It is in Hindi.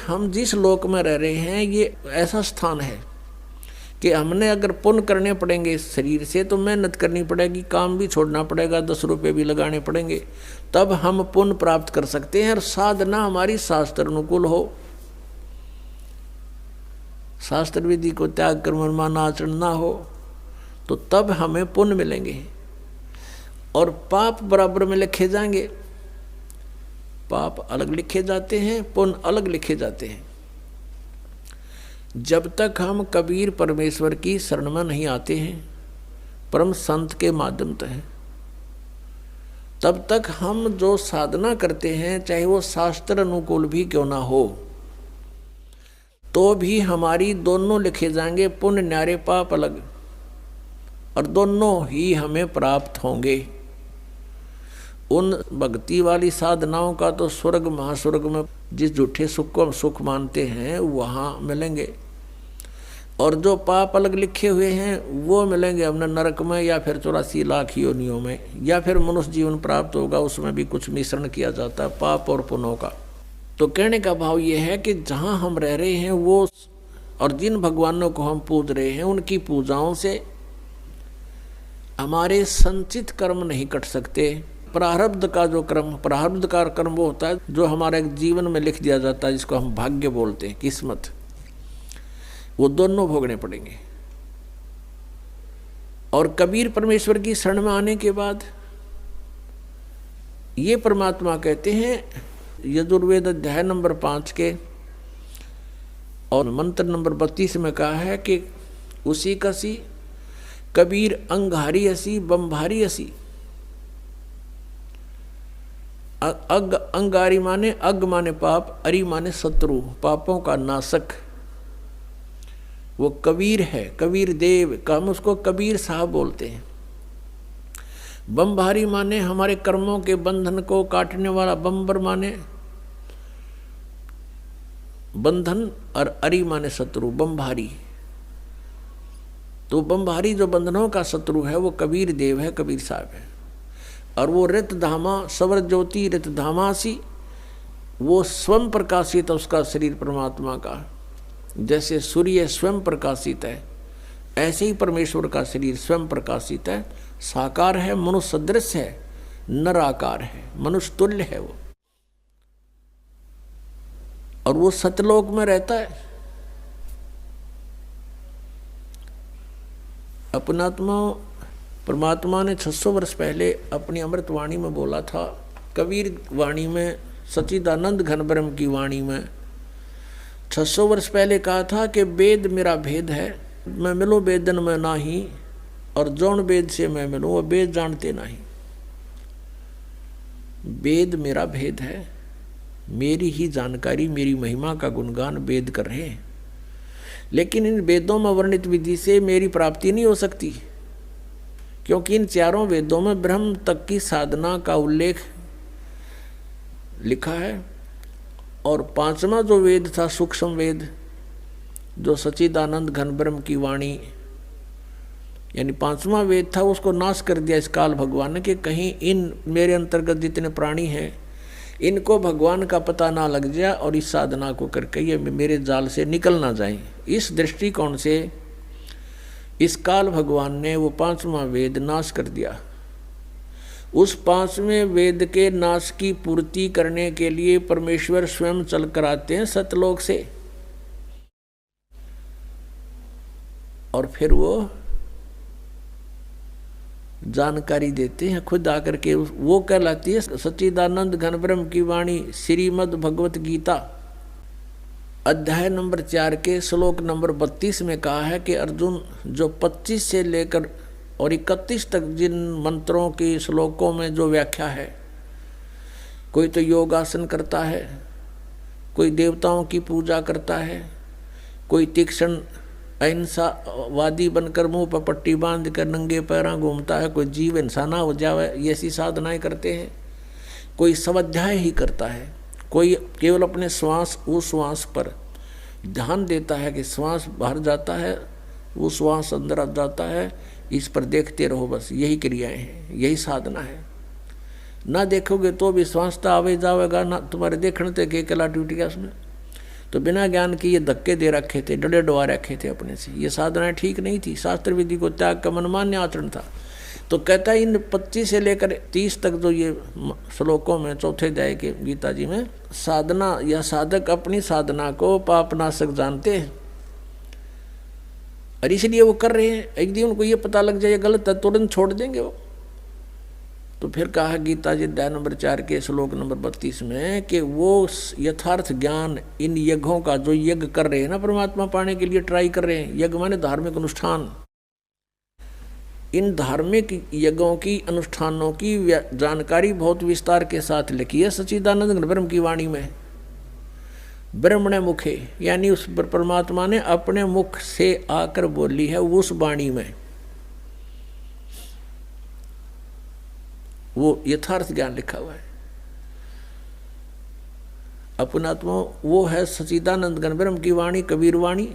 हम जिस लोक में रह रहे हैं ये ऐसा स्थान है कि हमने अगर पुण्य करने पड़ेंगे इस शरीर से तो मेहनत करनी पड़ेगी, काम भी छोड़ना पड़ेगा, 10 रुपये भी लगाने पड़ेंगे, तब हम पुण्य प्राप्त कर सकते हैं। और साधना हमारी शास्त्र अनुकूल हो, शास्त्र विधि को त्याग कर मनमाना आचरण ना हो, तो तब हमें पुण्य मिलेंगे और पाप बराबर में लिखे जाएंगे। पाप अलग लिखे जाते हैं, पुण्य अलग लिखे जाते हैं। जब तक हम कबीर परमेश्वर की शरण में नहीं आते हैं परम संत के माध्यम से, तब तक हम जो साधना करते हैं चाहे वो शास्त्र अनुकूल भी क्यों ना हो, तो भी हमारी दोनों लिखे जाएंगे, पुण्य न्यारे पाप अलग, और दोनों ही हमें प्राप्त होंगे। उन भक्ति वाली साधनाओं का तो स्वर्ग महास्वर्ग में जिस झूठे सुख को हम सुख मानते हैं वहाँ मिलेंगे, और जो पाप अलग लिखे हुए हैं वो मिलेंगे हमने नरक में, या फिर 84 लाख योनियों में, या फिर मनुष्य जीवन प्राप्त होगा, उसमें भी कुछ मिश्रण किया जाता है पाप और पुण्यों का। तो कहने का भाव ये है कि जहाँ हम रह रहे हैं वो और जिन भगवानों को हम पूज रहे हैं उनकी पूजाओं से हमारे संचित कर्म नहीं कट सकते। प्रारब्ध का जो कर्म, प्रारब्ध का कर्म वो होता है जो हमारे जीवन में लिख दिया जाता है, जिसको हम भाग्य बोलते हैं, किस्मत, वो दोनों भोगने पड़ेंगे। और कबीर परमेश्वर की शरण में आने के बाद ये परमात्मा कहते हैं, यजुर्वेद अध्याय नंबर 5 के और मंत्र नंबर 32 में कहा है कि उसी कसी कबीर अंगारी असी बम्भारी असी। अग अंगारी माने अग माने पाप, अरि माने शत्रु, पापों का नाशक, वो कबीर है, कबीर देव का, हम उसको कबीर साहब बोलते हैं। बम्भारी माने हमारे कर्मों के बंधन को काटने वाला, बम्बर माने बंधन, और अरि माने शत्रु, बम्भारी। तो बम्भारी जो बंधनों का शत्रु है वो कबीर देव है, कबीर साहब है। और वो रित धामा सवर ज्योति रित धामासी, वो स्वयं प्रकाशित है उसका शरीर परमात्मा का। जैसे सूर्य स्वयं प्रकाशित है ऐसे ही परमेश्वर का शरीर स्वयं प्रकाशित है, साकार है, मनुष्य सदृश है, नराकार है, मनुष्य तुल्य है वो। और वो सतलोक में रहता है। अपनात्मा परमात्मा ने 600 वर्ष पहले अपनी अमृत वाणी में बोला था, कबीर वाणी में, सच्चिदानंद घन ब्रह्म की वाणी में 600 वर्ष पहले कहा था कि वेद मेरा भेद है, मैं मिलूँ वेदन में नाही, और जौन वेद से मैं मिलूँ वो वेद जानते नहीं। वेद मेरा भेद है, मेरी ही जानकारी, मेरी महिमा का गुणगान वेद कर रहे हैं, लेकिन इन वेदों में वर्णित विधि से मेरी प्राप्ति नहीं हो सकती, क्योंकि इन चारों वेदों में ब्रह्म तक की साधना का उल्लेख लिखा है। और 5वां जो वेद था सूक्ष्म वेद, जो सच्चिदानंद घन ब्रह्म की वाणी यानी 5वां वेद था, उसको नाश कर दिया इस काल भगवान ने कि कहीं इन मेरे अंतर्गत जितने प्राणी हैं इनको भगवान का पता ना लग जाए और इस साधना को करके ये मेरे जाल से निकल ना जाएं। इस दृष्टिकोण से इस काल भगवान ने वो 5वां वेद नाश कर दिया। उस 5वें वेद के नाश की पूर्ति करने के लिए परमेश्वर स्वयं चल कर आते हैं सतलोक से, और फिर वो जानकारी देते हैं खुद आकर के। वो कहलाती है सच्चिदानंद घन ब्रह्म की वाणी, श्रीमद् भगवत गीता अध्याय नंबर 4 के श्लोक नंबर 32 में कहा है कि अर्जुन जो 25 से लेकर और 31 तक जिन मंत्रों की श्लोकों में जो व्याख्या है, कोई तो योगासन करता है, कोई देवताओं की पूजा करता है, कोई तीक्ष्ण अहिंसावादी बनकर मुंह पर पट्टी बांध कर नंगे पैरा घूमता है, कोई जीव इंसान हो जावे ये ऐसी साधनाएं करते हैं, कोई स्वाध्याय ही करता है, कोई केवल अपने श्वास उस श्वास पर ध्यान देता है कि श्वास बाहर जाता है, वो श्वास अंदर आ जाता है, इस पर देखते रहो, बस यही क्रियाएं हैं, यही साधना है। ना देखोगे तो भी श्वास तो आवे जावेगा, ना तुम्हारे देखने तक के कला टूट गया उसमें। तो बिना ज्ञान के ये धक्के दे रखे थे, डरे डुआ रखे थे अपने से। ये साधनाएं ठीक नहीं थी, शास्त्र विधि को त्याग का मनमान्य आचरण था। तो कहता है इन 25 से लेकर 30 तक जो ये श्लोकों में चौथे अध्याय के गीता जी में साधना या साधक अपनी साधना को पापनाशक जानते हैं और इसलिए वो कर रहे हैं। एक दिन उनको ये पता लग जाए गलत है, तुरंत छोड़ देंगे वो। तो फिर कहा गीता जी अध्याय नंबर 4 के श्लोक नंबर 32 में कि वो यथार्थ ज्ञान इन यज्ञों का जो यज्ञ कर रहे हैं ना, परमात्मा पाने के लिए ट्राई कर रहे हैं, यज्ञ माने धार्मिक अनुष्ठान, इन धार्मिक यज्ञों की अनुष्ठानों की जानकारी बहुत विस्तार के साथ लिखी है सच्चिदानंद ब्रह्म की वाणी में। ब्रह्मणे मुखे यानी उस परमात्मा ने अपने मुख से आकर बोली है उस वाणी में, वो यथार्थ ज्ञान लिखा हुआ है। अपनात्मा वो है सच्चिदानंद ब्रह्म की वाणी, कबीर वाणी।